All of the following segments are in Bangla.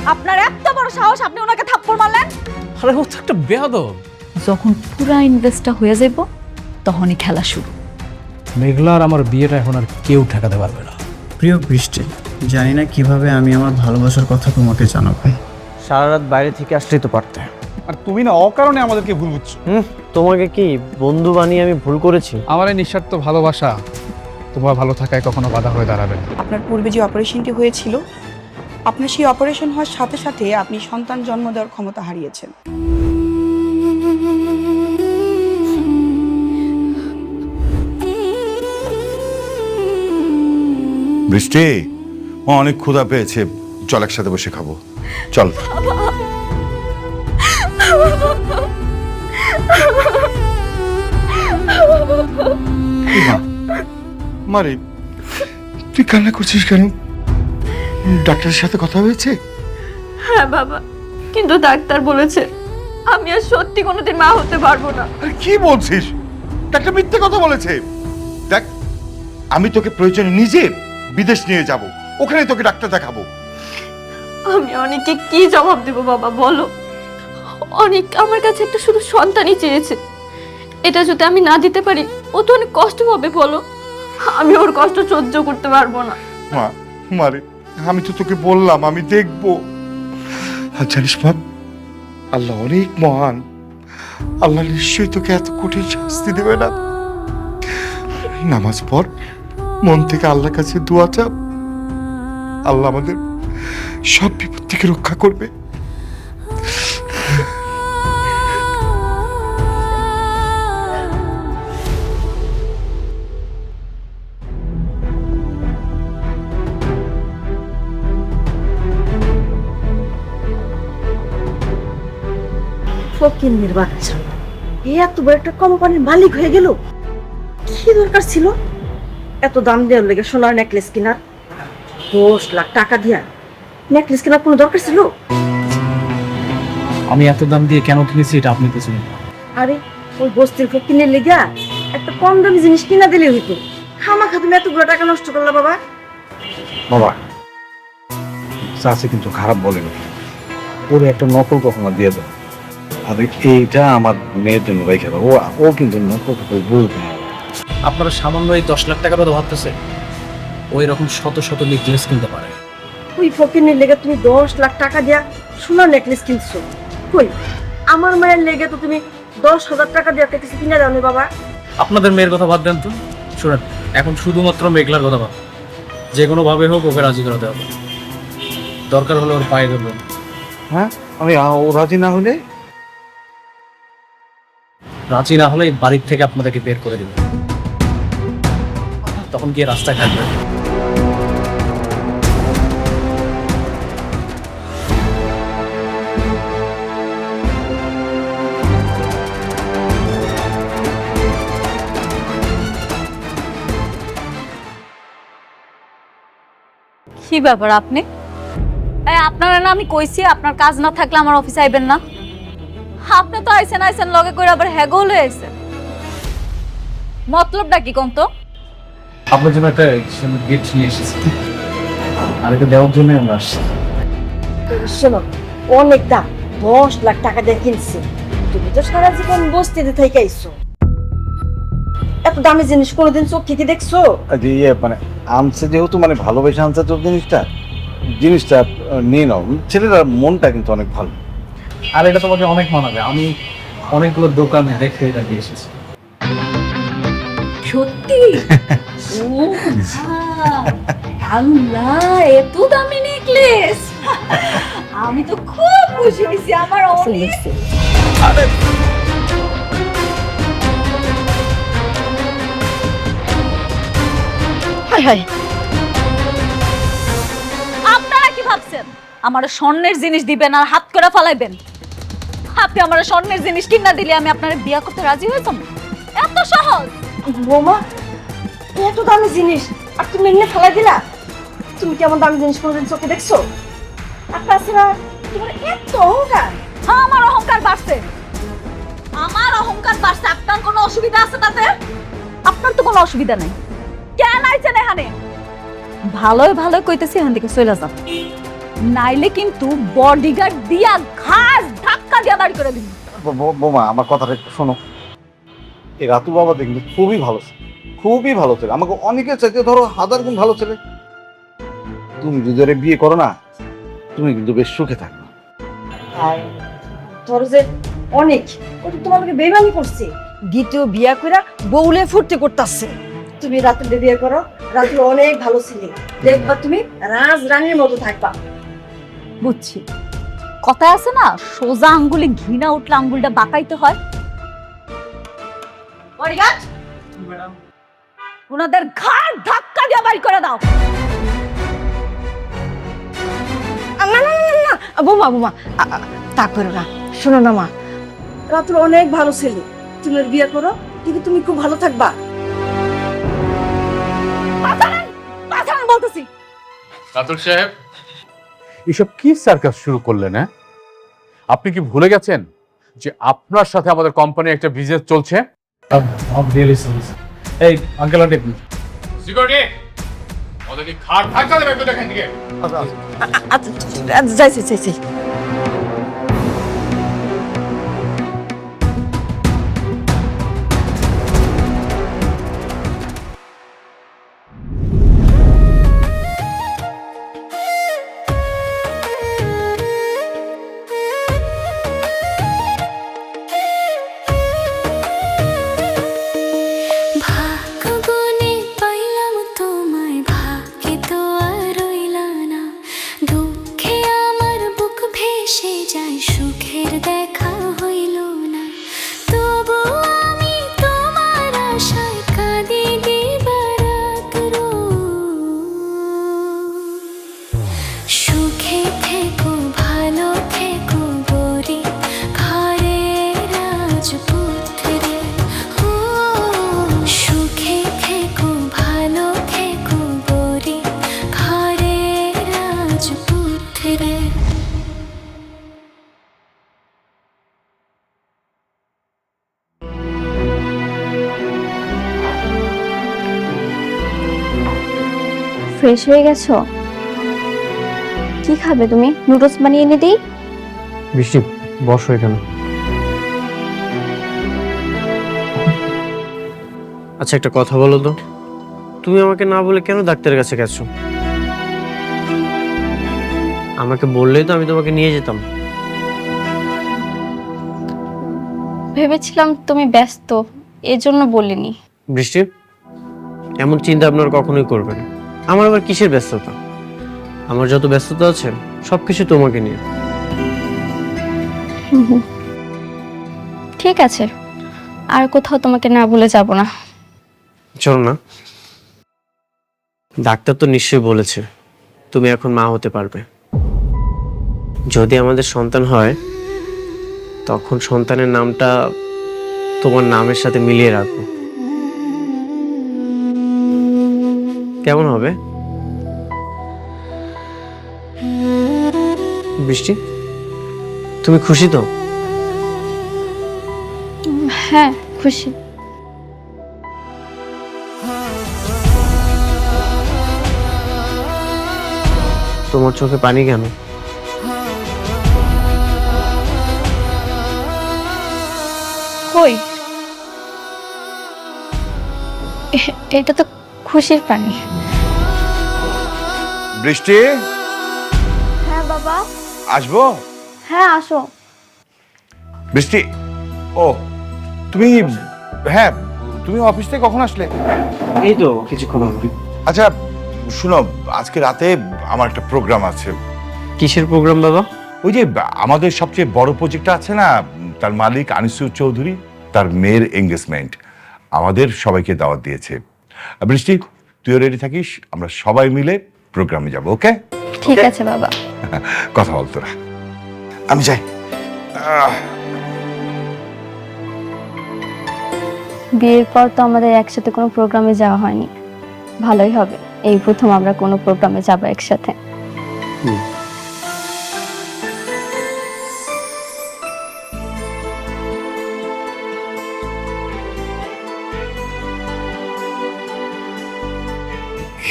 আপনার এত বড় সাহস, আপনি ওনাকে থাপ্পড় মারলেন? আরে ও তো একটা বেয়াদব। যখন পুরা ইনভেস্টটা হয়ে যাইব তখনই খেলা শুরু। মেঘলা আর আমার বিয়েটা এখন আর কেউ ঠেকাতে পারবে না। প্রিয় বৃষ্টি, জানি না কিভাবে আমি আমার ভালোবাসার কথা তোমাকে জানাবো। সারা রাত বাইরে থেকে আসলেই তো পারতে। আর তুমি না অকারণে আমাদেরকে ভুল বুঝছো। তোমাকে কি বন্ধু বানিয়ে আমি ভুল করেছি? আমার এই নিঃস্বার্থ ভালোবাসা তোমার ভালো থাকায় কখনো বাধা হয়ে দাঁড়াবে না। আপনার পূর্বে যে অপারেশনটি হয়েছিল, আপনার সেই অপারেশন হওয়ার সাথে সাথে আপনি সন্তান জন্ম দেওয়ার ক্ষমতা হারিয়েছেন। বৃষ্টি, ও অনেক ক্ষুধা পেয়েছে, চল একসাথে বসে খাবো, চল। মারে, তুই কান্না করছিস কেন? ডাক্তারের সাথে কথা হয়েছে? হ্যাঁ বাবা, কিন্তু ডাক্তার বলেছে আমি আর সত্যি কোনোদিন মা হতে পারবো না। আরে কি বলছিস? ডাক্তার মিথ্যে কথা বলেছে। দেখ, আমি তোকে প্রয়োজনে নিজে বিদেশ নিয়ে যাব, ওখানে তোকে ডাক্তার দেখাবো। আমি অনেককে কি জবাব দেব বাবা বলো? অনেক আমার কাছে একটা শুধু সন্তানই চেয়েছে, এটা যদি আমি না দিতে পারি ও তো অনেক কষ্ট হবে বলো। আমি ওর কষ্ট সহ্য করতে পারবো না। মা, মারে, আমি তো তোকে বললাম আমি দেখবো। আর জানিস বাপ, আল্লাহ অনেক মহান, আল্লাহ নিশ্চয়ই তোকে এত কঠিন শাস্তি দেবে না। নামাজ পড়, মন থেকে আল্লাহর কাছে দোয়া চাপ, আল্লাহ আমাদের সব বিপদ থেকে রক্ষা করবে। ফকিন্নির বাচ্চা, এই এত বড় একটা কোম্পানির মালিক হয়ে গেল। কি দরকার ছিল এত দাম দেওয়ার লেগে সোনার নেকলেস কেনার? 10 লাখ টাকা দিয়া নেকলেস কেনার কোনো দরকার ছিল? আমি এত দাম দিয়ে কেন কিনেছি এটা আপনি তো জানেন। আরে ওই বস্তির ফকিন্নির লেগা একটা কম দামি জিনিস কিনা দিলে হইতো। খামাখা তুমি এতগুলো টাকা নষ্ট করলা বাবা। বাবা, চাষি কিন্তু খারাপ বলেনি, ওরে একটা নকল কখনো দিয়ে দাও। আর এইটা আমার মেয়ের জন্য রেখে দাও, ও কিন্তু নকল করে বুঝবে না। আপনারা সামান্য এই 10 লাখ টাকা কথা ভাবতেছে, ওই রকম শত শত নেকলেস কিনতে পারে। ওই ফকিন্নির লেগে তুমি 10 লাখ টাকা দিয়া সোনার নেকলেস কিনছো? কই, আমার মায়ের লেগে তো তুমি 10,000 টাকা দিয়ে একটা কিছু কিনে দাও নি বাবা। আপনাদের মেয়ের কথা বাদ দেন তো, শুনেন, এখন শুধুমাত্র মেঘলার কথা ভাব। যে কোনো ভাবে হোক ওকে রাজি করাতে হবে, দরকার হলে ওর পায়ে ধরবেন। হ্যাঁ, আমি ও রাজি না হলে? রাজি না হলে এই বাড়ির থেকে আপনাদেরকে বের করে দেবেন, তখন গিয়ে রাস্তায় থাকবেন। কি ব্যাপার আপনি? আপনারা না আমি কইছি আপনার কাজ না থাকলে আমার অফিসে আইবেন না। আপনি তো আইছেন লগে করে আবার হ্যাগো লয়ে আইছেন। মতলবটা কি কোন তো? আপনার জন্য একটা গিফট নিয়ে এসেছি, আর এটা দেওয়ার জন্য আমরা আসছি। শোনো, অনেক দাম, 10 লাখ টাকা দিয়ে কিনছি। তুমি তো সারা জীবন বস্তিতে থেকে আইছো, এত দামি জিনিস কোনোদিন চোখে কি দেখছো? মানে আনছে যেহেতু, মানে ভালোবেসে আনছে তো জিনিসটা নিয়ে নাও। ছেলেটার মনটা কিন্তু অনেক ভালো। আর এটা তোমাকে অনেক মানাবে, আমি অনেকগুলো দোকানে দেখে এটা দিয়ে এসেছি। সত্যি? ও আল্লাহ, এত দামি নেকলেস! আমি তো খুব খুশি হয়েছি, আমার অনেক। হাই হাই, আপনারা কি ভাবছেন আমার স্বর্ণের জিনিস দিবেন আর হাত করে ফালাইবেন? আপনি আমার স্বর্ণের জিনিস কিনা দিলে আমি আপনার বিয়া করতে রাজি হয়ে যাব? এত সহজ? বৌমা, এত দামি জিনিস আর তুমি এমনি ফেলাই দিলা? তুমি কেমন দামি জিনিস কোনোদিন চোখে দেখছো? আর তাছাড়া তোমার এত অহংকার। হ্যাঁ, আমার অহংকার বাড়ছে, আমার অহংকার বাড়ছে। আপনার কোনো অসুবিধা আছে তাতে? আপনার তো কোনো অসুবিধা নাই। কেন আইছেন এখানে? ভালোই ভালোই কইতেছি, এখান থেকে চলে যান। নাইলে কিন্তু বডিগার্ড দিয়া ঘাস ধাক্কা দিয়া বাড়ি করে দিবি। বোমা আমার কথাটা একটু শোনো। এই রাতুল বাবা কিন্তু খুবই ভালো ছেলে, খুবই ভালো ছেলে, আমাকে অনেকের চাইতে ধরো 1000 গুণ ভালো ছেলে। তুমি যদি ওরে বিয়ে করো না, তুমি কিন্তু বেশ সুখে থাকবে। আর তোর যে অনেক ওটা তোমাকে বেমানি করছে, দ্বিতীয় বিয়া কইরা বউলে ফুর্তি করতেছে। তুমি রাতুলে বিয়ে করো, রাতুল অনেক ভালো ছেলে, দেখবা তুমি রাজ রানীর মতো থাকবা। বুঝছি, কথা আছে না, সোজা আঙ্গুলে ঘৃণা উঠলে আঙ্গুলটা বাঁকাইতে হয়। ওনাদের ঘাড় ধাক্কা দিয়ে বাড়ি করে দাও। না না না না বোমা বোমা তা করো না, শোনো না মা, রাতুল অনেক ভালো ছেলে, তুমি ওর বিয়ে করো, কিন্তু তুমি খুব ভালো থাকবা। বলতেছি রাতুল সাহেব, এসব কি সার্কাস শুরু করলেন? হ্যাঁ, আপনি কি ভুলে গেছেন যে আপনার সাথে আমাদের কোম্পানির একটা বিজনেস চলছে? এই আঙ্কেল আন্টি সিকিউরিটি, ওদেরকে খাট ধাক্কা দেবে একটু এখান থেকে। যাইছি যাইছি। ফ্রেশ হয়ে গেছো? কি খাবে তুমি? নুডলস বানিয়ে এনে দিই? বৃষ্টি, বসো এখানে। আচ্ছা, একটা কথা বলো তো, তুমি আমাকে না বলে কেন ডাক্তারের কাছে গেছো? আমাকে বললেই তো আমি তোমাকে নিয়ে যেতাম। ভেবেছিলাম তুমি ব্যস্ত, এজন্য বলিনি। বৃষ্টি, এমন চিন্তা আপনার কখনোই করবে না। আমার আবার কিসের ব্যস্ততা? আমার যত ব্যস্ততা আছে সবকিছু তোমাকে নিয়ে। ঠিক আছে, আর কোথাও তোমাকে না বলে যাব না। চলো না, ডাক্তার তো নিশ্চয়ই বলেছে তুমি এখন মা হতে পারবে। যদি আমাদের সন্তান হয় তখন সন্তানের নামটা তোমার নামের সাথে মিলিয়ে রাখবো। কেমন হবে বৃষ্টি? তুমি খুশি তো? হ্যাঁ, খুশি। তোমার চোখে পানি কেন? কই, এটা তো খুশির পানি। বৃষ্টি, হ্যাঁ বাবা। আসবো? হ্যাঁ, আসো। বৃষ্টি, ও তুমি, হ্যাঁ তুমি অফিস থেকে কখন আসলে? এই তো কিছুক্ষণ হবে। আচ্ছা শুনো, আজকে রাতে আমার একটা প্রোগ্রাম আছে। কিসের প্রোগ্রাম বাবা? ওই যে আমাদের সবচেয়ে বড় প্রজেক্টটা আছে না, তার মালিক আনিসুর চৌধুরী, তার মেয়ের এঙ্গেজমেন্ট, আমাদের সবাইকে দাওয়াত দিয়েছে। বৃষ্টি, তুইও রেডি থাকিস, আমরা সবাই মিলে প্রোগ্রামে যাব। ওকে? ঠিক আছে বাবা। কথা বল তোরা, আমি যাই। বিয়ের পর তো আমাদের একসাথে কোনো প্রোগ্রামে যাওয়া হয়নি, ভালোই হবে এই প্রথম আমরা কোনো প্রোগ্রামে যাব একসাথে।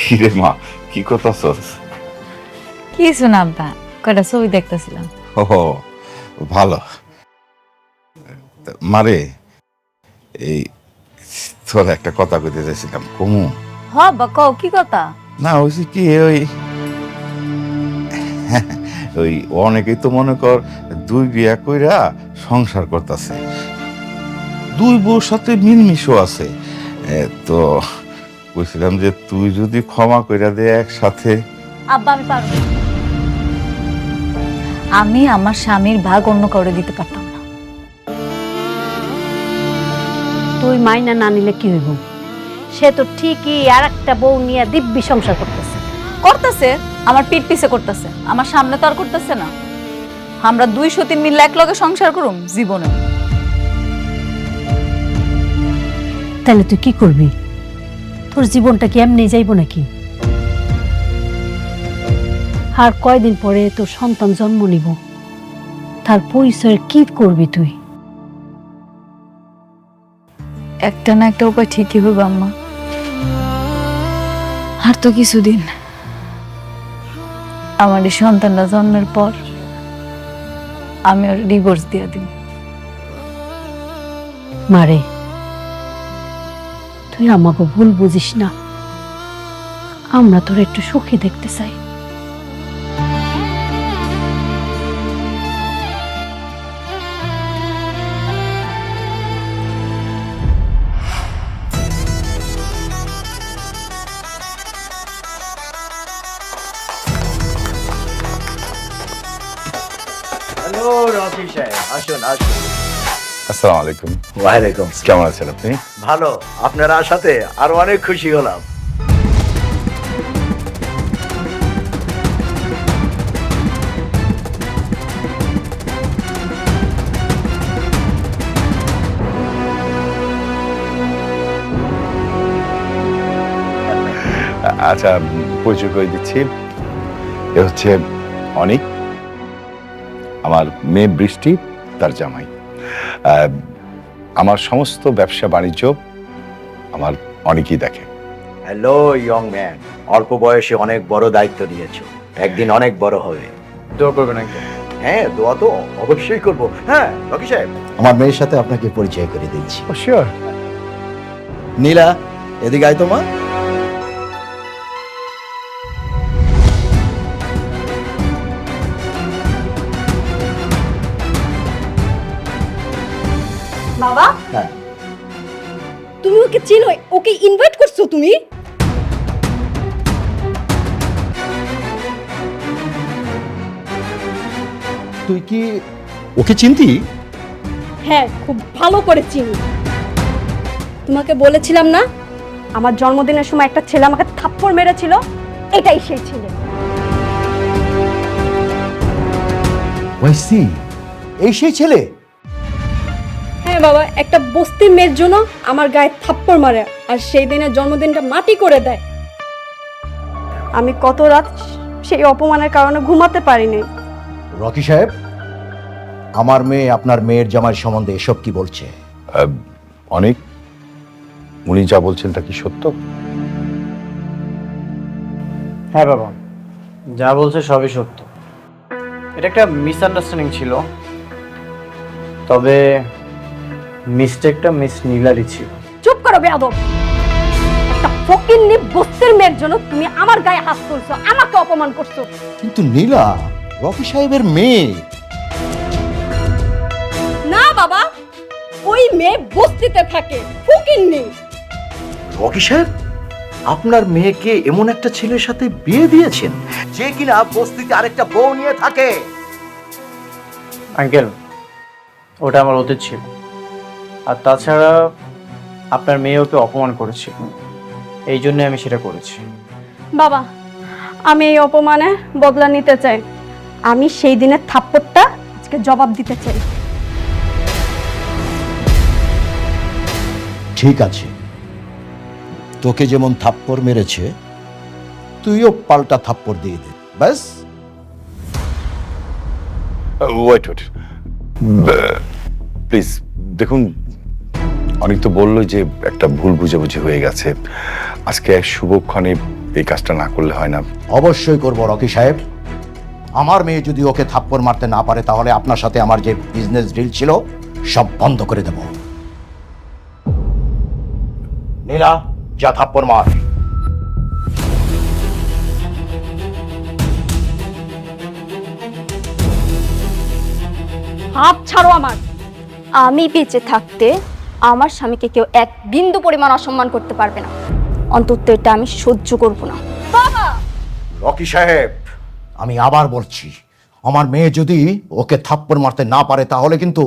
কিরে মা, কি করতেছস? কিছু না আব্বা, কয়টা ছবি দেখতেছিলাম। ও ভালো। মারে, এই তোর একটা কথা কইতে চাইছিলাম, কমু? হ আব্বা, কও কি কথা? না হয়েছে কি, ওই অনেকেই তো মনে কর 2 বিয়া কইরা সংসার করতেছে, 2 বউর সাথে মিলমিশও আছে। তো বলছিলাম যে তুই যদি ক্ষমা কইরা দে একসাথে। আব্বা আমি পারবো না। আমি আমার স্বামীর ভাগ অন্য কাউরে দিতে পারতাম না। তুই মাইনা না নিলে কি হইব? সে তো ঠিকই আর একটা বউ নিয়ে দিব্যি সংসার করতেছে। করতেছে, আমার পিঠ পিছে করতেছে, আমার সামনে তো আর করতেছে না। আমরা 2-3 মিলে এক লগে সংসার করুম জীবনে। তাহলে তুই কি করবি? তোর জীবনটা কি এমনি যাইব নাকি? আর কয়দিন পরে তোর সন্তান জন্ম নিব, তার পরিচয় কি করবি তুই? একটা না একটা উপায় ঠিকই হবে আম্মা। আর তো কিছুদিন, আমার এই সন্তানটা জন্মের পর আমি ওর ডিভোর্স দিয়ে দিব। মারে, তুই আমাকে ভুল বুঝিস না, আমরা তোর একটু সুখী দেখতে চাই। হ্যালো রকি সাহেব, আসুন আসুন। আসসালামু আলাইকুম। ওয়ালাইকুম। কেমন আছেন আপনি? ভালো, আপনার আসাতে আরো অনেক খুশি হলাম। আচ্ছা, পরিচয় করে দিচ্ছি, এ হচ্ছে অনিক, আমার মেয়ে বৃষ্টি, তার জামাই। আমার সমস্ত ব্যবসা বাণিজ্য আমার অনেকই দেখে। হ্যালো ইয়ং ম্যান, অল্প বয়সে অনেক বড় দায়িত্ব নিয়েছো, একদিন অনেক বড় হবে। দোয়া করবেন একদম। হ্যাঁ, দোয়া তো অবশ্যই করবো। হ্যাঁ রকি সাহেব, আমার মেয়ের সাথে আপনাকে পরিচয় করে দিচ্ছি। শিওর। নীলা, এদিকে আয় তো মা। বাবা, হ্যাঁ। তুমি ওকে চিনো? ওকে ইনভাইট করছো তুমি? তুই কি ওকে চিনতি? হ্যাঁ, খুব ভালো করে চিনি। তোমাকে বলেছিলাম না, আমার জন্মদিনের সময় একটা ছেলে আমাকে থাপ্পড় মেরেছিল, এটাই সেই ছেলে। ওয়াইসি, এই সেই ছেলে? হ্যাঁ বাবা, একটা বস্তির মেয়ের জন্য আমার গায়ে থাপ্পড় মারে আর সেই দিনের জন্মদিনটা মাটি করে দেয়। আমি কত রাত সেই অপমানের কারণে ঘুমাতে পারিনি। রকি সাহেব, আমার মেয়ে আপনার মেয়ের জামাই সম্বন্ধে এসব কি বলছে? অনেক, উনি যা বলছেন তা কি সত্য? হ্যাঁ বাবা, যা বলছে সবই সত্য। এটা একটা মিসআন্ডারস্ট্যান্ডিং ছিল, তবে মিস্টেকটা মিস নীলারই ছিল। চুপ করো বেয়াদব! একটা ফকিন্নি বস্তির মেয়ের জন্য তুমি আমার গায়ে হাত তুলছো, আমাকে অপমান করছো। কিন্তু নীলা রকি সাহেবের মেয়ে। না বাবা, ওই মেয়ে বস্তিতে থাকে, ফকিন্নি। রকি সাহেব, আপনার মেয়েকে এমন একটা ছেলের সাথে বিয়ে দিয়েছেন যে কিনা বস্তিতে আরেকটা বউ নিয়ে থাকে? আঙ্কেল, ওটা আমার অতীত ছিল। আর তাছাড়া আপনার মেয়ে ওকে অপমান করেছিল, এই জন্য আমি সেটা করেছি। বাবা, আমি এই অপমানে বদলা নিতে চাই। আমি সেই দিনের থাপ্পড়টা আজকে জবাব দিতে চাই। ঠিক আছে, তোকে যেমন থাপ্পড় মেরেছে তুইও পাল্টা থাপ্পড় দিয়ে দে, ব্যাস। ওয়েট ওয়েট, প্লিজ দেখুন, অনেক তো বললো যে একটা ভুল বুঝাবুঝি হয়ে গেছে, আজকে শুভক্ষণে এই কাজটা না করলে হয় না। অবশ্যই করব রকি সাহেব, আমার মেয়ে যদি ওকে থাপ্পড় মারতে না পারে তাহলে আপনার সাথে আমার যে বিজনেস ডিল ছিল সব বন্ধ করে দেব। নীলা, যা থাপ্পড় মার। হাত ছাড়ো আমার। আমি বেঁচে থাকতে আমার স্বামীকে কেউ এক বিন্দু পরিমাণ অসম্মান করতে পারবে না, অন্তত এটা আমি সহ্য করব না। বাবা! রকি সাহেব, আমি আবার বলছি, আমার মেয়ে যদি ওকে থাপ্পড় মারতে না পারে তাহলে কিন্তু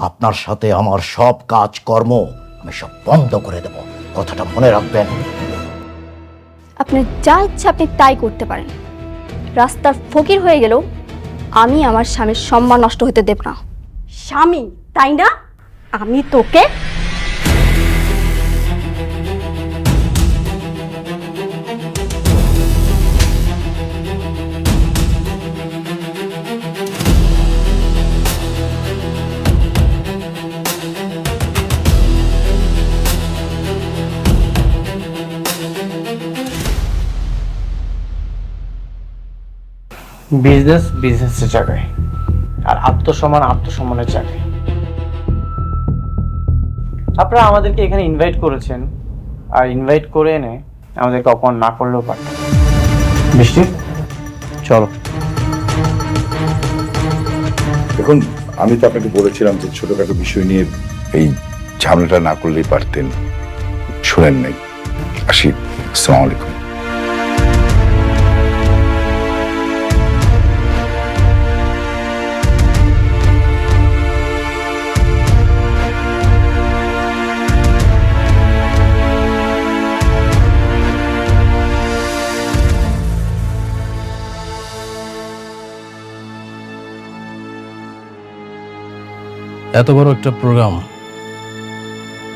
আপনার সাথে আমার সব কাজ কর্ম আমি সব বন্ধ করে দেব, কথাটা মনে রাখবেন। আপনি যা ইচ্ছা আপনি তাই করতে পারেন, রাস্তার ফকির হয়ে গেলেও আমি আমার স্বামীর সম্মান নষ্ট হতে দেব না। স্বামী তাই না? আমি তোকে বিজনেস বিজনেসের জায়গায়, আর আত্মসম্মান আত্মসম্মানের জায়গায়। আপনারা আমাদেরকে এখানে ইনভাইট করেছেন, আর ইনভাইট করে এনে আমাদেরকে অপমান না করলেও পারতেন। বৃষ্টি, চলো। দেখুন, আমি তো আপনাকে বলেছিলাম যে ছোটখাটো বিষয় নিয়ে এই ঝামেলাটা না করলেই পারতেন, শুনেন নাই। আসি, আসসালামু আলাইকুম। এত বড় একটা প্রোগ্রাম,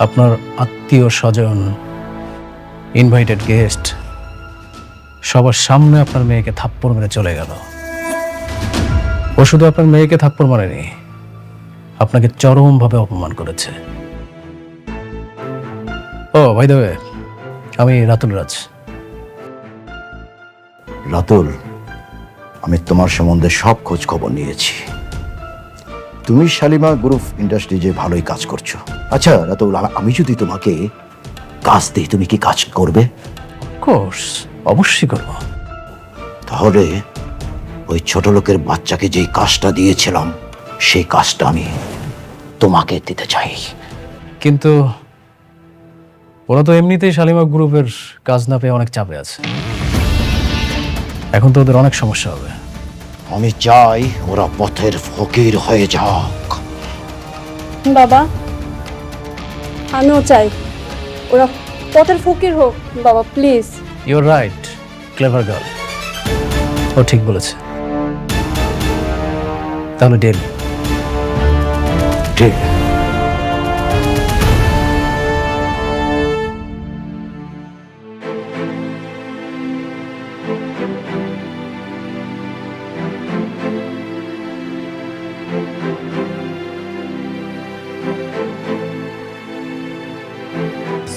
আপনার আত্মীয় স্বজন, ইনভাইটেড গেস্ট, সবার সামনে আপনার মেয়েকে থাপ্পড় মেরে চলে গেল। ও শুধু আপনার মেয়েকে থাপ্পড় মারেনি, আপনাকে চরমভাবে অপমান করেছে। ও ভাই দেবে, আমি রাতুল রাজ। রাতুল, আমি তোমার সম্বন্ধে সব খোঁজ খবর নিয়েছি। তুমি শালিমা গ্রুপ ইন্ডাস্ট্রি যে ভালোই কাজ করছো। আচ্ছা রাতুল, আমি যদি তোমাকে কাজ দিই তুমি কি কাজ করবে? কোর্স অবশ্যই করব। তাহলে ওই ছোট লোকের বাচ্চাকে যেই কাজটা দিয়েছিলাম সেই কাজটা আমি তোমাকে দিতে চাই। কিন্তু ওরা তো এমনিতেই শালিমা গ্রুপের কাজ না পেয়ে অনেক চাপে আছে, এখন তো ওদের অনেক সমস্যা হবে। আমি চাই ওরা পথের ফকির হয়ে যাক। বাবা, আমিও চাই ওরা পথের ফকির হোক। বাবা please. You're right, clever girl, ও ঠিক বলেছে। তাহলে ডেল। ঠিক।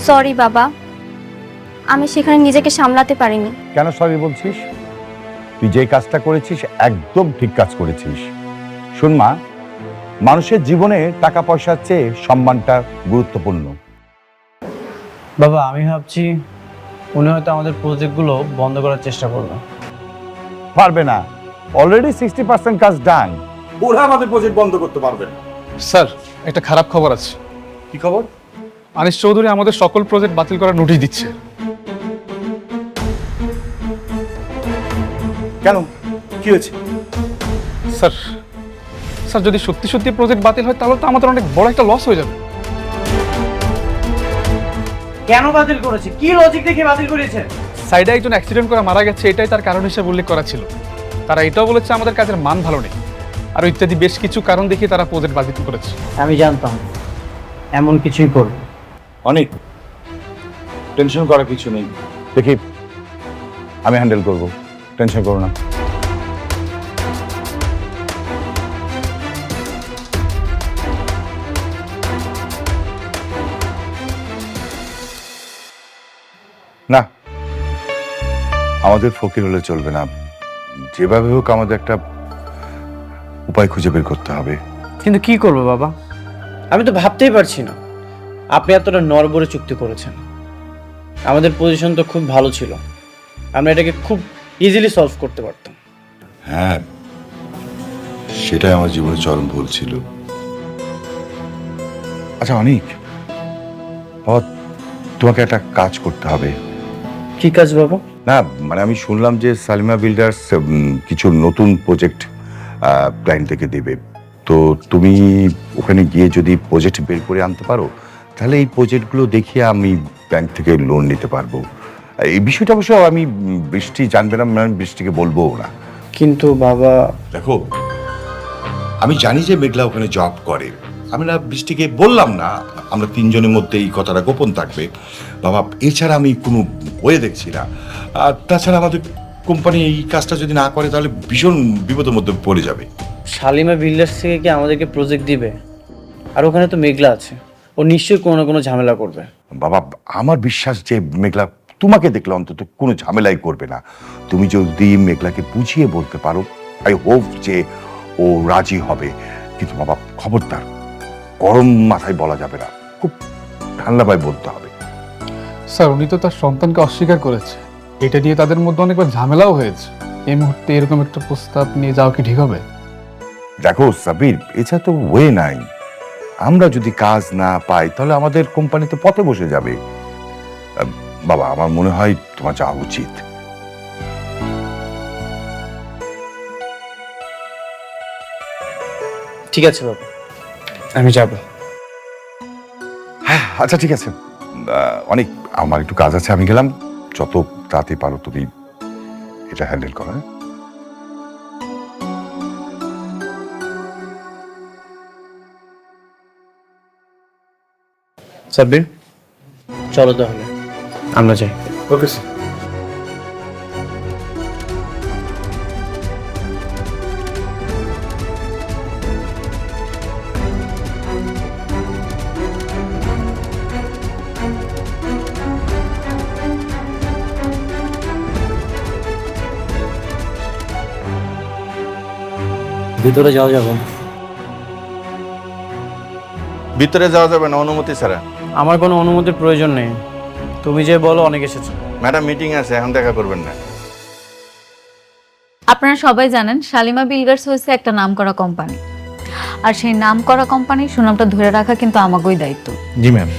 সরি বাবা, আমি সেখানে নিজেকে সামলাতে পারিনি। কেন সরি বলছিস? তুই যে কাজটা করেছিস একদম ঠিক কাজ করেছিস। শোন মা, মানুষের জীবনে টাকা পয়সার চেয়ে সম্মানটা গুরুত্বপূর্ণ। বাবা, আমি ভাবছি উনি হয়তো আমাদের প্রজেক্টগুলো বন্ধ করার চেষ্টা করবে। পারবে না, অলরেডি 60% কাজ ডান। ওরা আমাদের প্রজেক্ট বন্ধ করতে পারবে না। স্যার, একটা খারাপ খবর আছে। কি খবর? আনিস চৌধুরী আমাদের সকল প্রজেক্ট বাতিল করার নোটিশ দিচ্ছে। কেন, কি হয়েছে? স্যার, স্যার যদি সত্যি সত্যি প্রজেক্ট বাতিল হয় তাহলে তো আমাদের অনেক বড় একটা লস হয়ে যাবে। কেন বাতিল করেছে? কি লজিক দেখে বাতিল করেছে? সাইডে একজন অ্যাক্সিডেন্ট করে মারা গেছে, এটাই তার কারণ হিসেবে উল্লেখ করা ছিল। তারা এটাও বলেছে আমাদের কাজের মান ভালো নেই, আর ইত্যাদি বেশ কিছু কারণ দেখিয়ে তারা প্রজেক্ট বাতিল করেছে। আমি জানতাম এমন কিছুই করবে। অনেক টেনশন করার কিছু নেই, দেখি আমি হ্যান্ডেল করব, টেনশন করো না। না, আমাদের ফকির হলে চলবে না, যেভাবে হোক আমাদের একটা উপায় খুঁজে বের করতে হবে। কিন্তু কি করবো বাবা, আমি তো ভাবতেই পারছি না। আপনি এতটা নড়বড়ে চুক্তি করেছেন, আমাদের পজিশন তো খুব ভালো ছিল, আমরা এটাকে খুব ইজিলি সলভ করতে পারতাম। হ্যাঁ, সেটাই আমার জীবনে চরম ভুল ছিল। আচ্ছা অনিক, বাবা তোমাকে একটা কাজ করতে হবে। কি কাজ বাবা? না মানে আমি শুনলাম যে সালিমা বিল্ডার্স কিছু নতুন প্রজেক্ট ক্লায়েন্ট থেকে দেবে, তো তুমি ওখানে গিয়ে যদি প্রজেক্ট বের করে আনতে পারো তাহলে এই প্রজেক্টগুলো দেখিয়ে আমি ব্যাংক থেকে লোন নিতে পারবো। এই বিষয়টা অবশ্য আমি বৃষ্টি জানবে না, আমি বৃষ্টিকে বলবো না। কিন্তু বাবা, দেখো আমি জানি যে মেঘলা ওখানে জব করে, আমি না বৃষ্টিকে বললাম না, আমরা তিনজনের মধ্যে এই কথাটা গোপন থাকবে বাবা। এছাড়া আমি কোনো ওয়ে দেখছি না। আর তাছাড়া আমাদের কোম্পানি এই কাজটা যদি না করে তাহলে ভীষণ বিপদের মধ্যে পড়ে যাবে। শালিমা বিল্ডার্স থেকে কি আমাদেরকে প্রজেক্ট দিবে? আর ওখানে তো মেঘলা আছে, ও নিশ্চয়ই কোনো না কোনো ঝামেলা করবে। বাবা আমার বিশ্বাস যে মেঘলা তোমাকে দেখলে অন্তত কোনো ঝামেলাই করবে না। তুমি যদি মেঘলাকে বুঝিয়ে বলতে পারো, আই হোপ যে ও রাজি হবে। কিন্তু বাবা খবরদার গরম মাথায় বলা যাবে না, খুব ঠান্ডাভাবে বলতে হবে। স্যার উনি তো তার সন্তানকে অস্বীকার করেছে, এটা নিয়ে তাদের মধ্যে অনেকবার ঝামেলাও হয়েছে। এই মুহূর্তে এরকম একটা প্রস্তাব নিয়ে যাওয়া কি ঠিক হবে? দেখো সাবির, এছাড়া তো ওয়ে নাই। আমরা যদি কাজ না পাই তাহলে আমাদের কোম্পানি তো পথে বসে যাবে। বাবা আমার মনে হয় তোমার যাওয়া উচিত। ঠিক আছে বাবা, আমি যাব। হ্যাঁ আচ্ছা ঠিক আছে, অনেক আমার একটু কাজ আছে, আমি গেলাম। যত তাড়াতাড়ি পারো তুমি এটা হ্যান্ডেল করো। সাব্বির চলো তাহলে আমরা যাই। Okay sir. ভিতরে যাওয়া যাবে? ভিতরে যাওয়া যাবে না অনুমতি ছাড়া। আমার কোনো অনুমতির প্রয়োজন নেই, তুমি যে বলো অনেক এসেছো। ম্যাডাম মিটিং আছে, এখন দেখা করবেন না। আপনারা সবাই জানেন শালিমা বিল্ডার্স হয়েছে একটা নামকরা কোম্পানি, আর সেই নামকরা কোম্পানির সুনামটা ধরে রাখা কিন্তু আমাগোই দায়িত্ব। জি ম্যাম।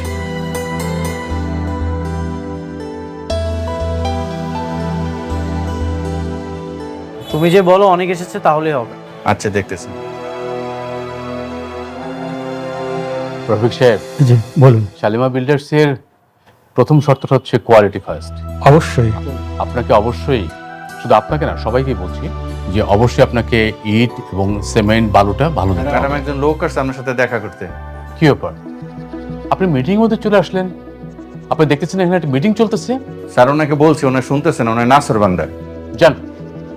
তুমি যে বলো অনেক এসেছে তাহলেই হবে। আচ্ছা দেখতেছি। রফিক সাহেব, জি বলুন। শালিমা বিল্ডার্স এর প্রথম শর্তটা হচ্ছে কোয়ালিটি ফার্স্ট। অবশ্যই। আপনাকে অবশ্যই, শুধু আপনাকে না সবাইকে বলছি যে অবশ্যই আপনাকে ইট এবং সিমেন্ট বালুটা ভালো দিতে ম্যাডাম হবে। একজন লোক আসছে আপনার সাথে দেখা করতে। কি ব্যাপার, আপনি মিটিং মধ্যে চলে আসলেন? আপনি দেখতেছেন এখানে একটা মিটিং চলতেছে। স্যার ওনাকে বলছি, ওনার শুনতেছেন, ওনার নাসর বান্দা। যান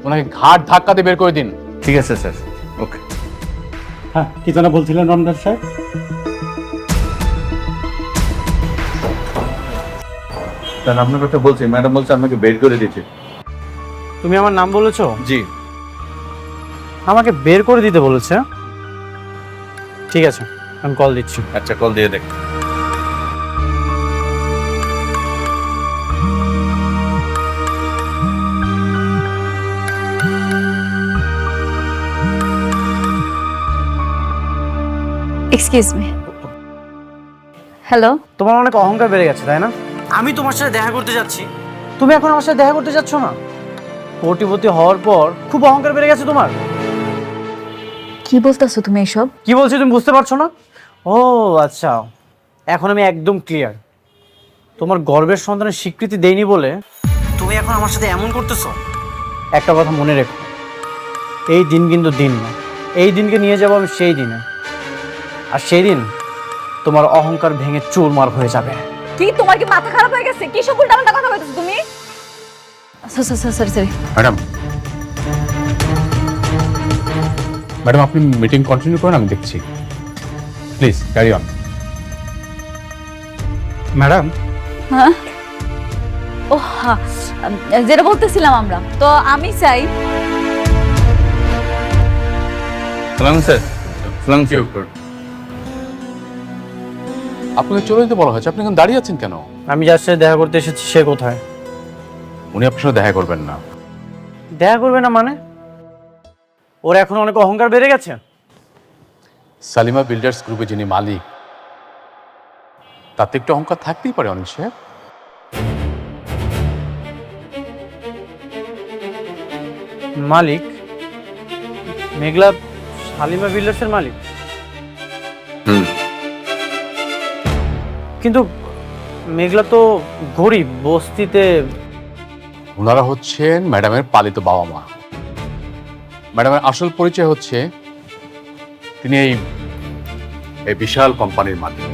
ওনাকে ঘাট ধাক্কা দিয়ে বের করে দিন। ঠিক আছে স্যার, ওকে। হ্যাঁ, কি যেন বলছিলেন রমজান সাহেব? স্যার আপনার কথা বলছি, ম্যাডাম বলছে আপনাকে বের করে দিতে। তুমি আমার নাম বলেছো? জি। আমাকে বের করে দিতে বলেছে? ঠিক আছে, আমি কল দিচ্ছি। আচ্ছা কল দিয়ে দেখ। Excuse me. হ্যালো। তোমার অনেক অহংকার বেড়ে গেছে তাই না? আমি তোমার সাথে দেখা করতে যাচ্ছি, তুমি এখন আমার সাথে দেখা করতে যাচ্ছ না? কোটিপতি হওয়ার পর খুব অহংকার বেড়ে গেছে তোমার। কি বলতেছো তুমি এসব? কি বলছি তুমি বুঝতে পারছো না? ও আচ্ছা, এখন আমি একদম ক্লিয়ার। তোমার গর্বের সন্তানের স্বীকৃতি দেইনি বলে তুমি এখন আমার সাথে এমন করতেছো। একটা কথা মনে রেখো, এই দিন কিন্তু দিন না, এই দিনকে নিয়ে যাবো আমি সেই দিনে, আর সেই দিন তোমার অহংকার ভেঙে চুরমার হয়ে যাবে। কি তোমার কি মাথা খারাপ হয়ে গেছে? কি সব উল্টাপাল্টা কথা বলতেছো তুমি? সরি। ম্যাডাম, ম্যাডাম আপনি মিটিং কন্টিনিউ করুন, আমি দেখছি। Please carry on. ম্যাডাম, হ্যাঁ ও হ্যাঁ, যেটা বলতেছিলাম আমরা তো আমি চাই সালাম স্যার। সালাম স্যার। আপনাকে চলে যেতে বলা হয়েছে, আপনি এখন দাঁড়িয়ে আছেন কেন? আমি যার সাথে দেখা করতে এসেছি সে কোথায়? উনি আপনার সাথে দেখা করবেন না। দেখা করবে না মানে? ওর এখন অনেক অহংকার বেড়ে গেছে। সালিমা বিল্ডার্স গ্রুপে যিনি মালিক, তাতে একটু অহংকার থাকতেই পারে অনিক সাহেব। মালিক? মেঘলা শালিমা বিল্ডার্সের মালিক? কিন্তু মেঘলা তো গরিব, বস্তিতে। ওনারা হচ্ছেন ম্যাডামের পালিত বাবা মা। ম্যাডামের আসল পরিচয় হচ্ছে তিনি এই বিশাল কোম্পানির মালিক।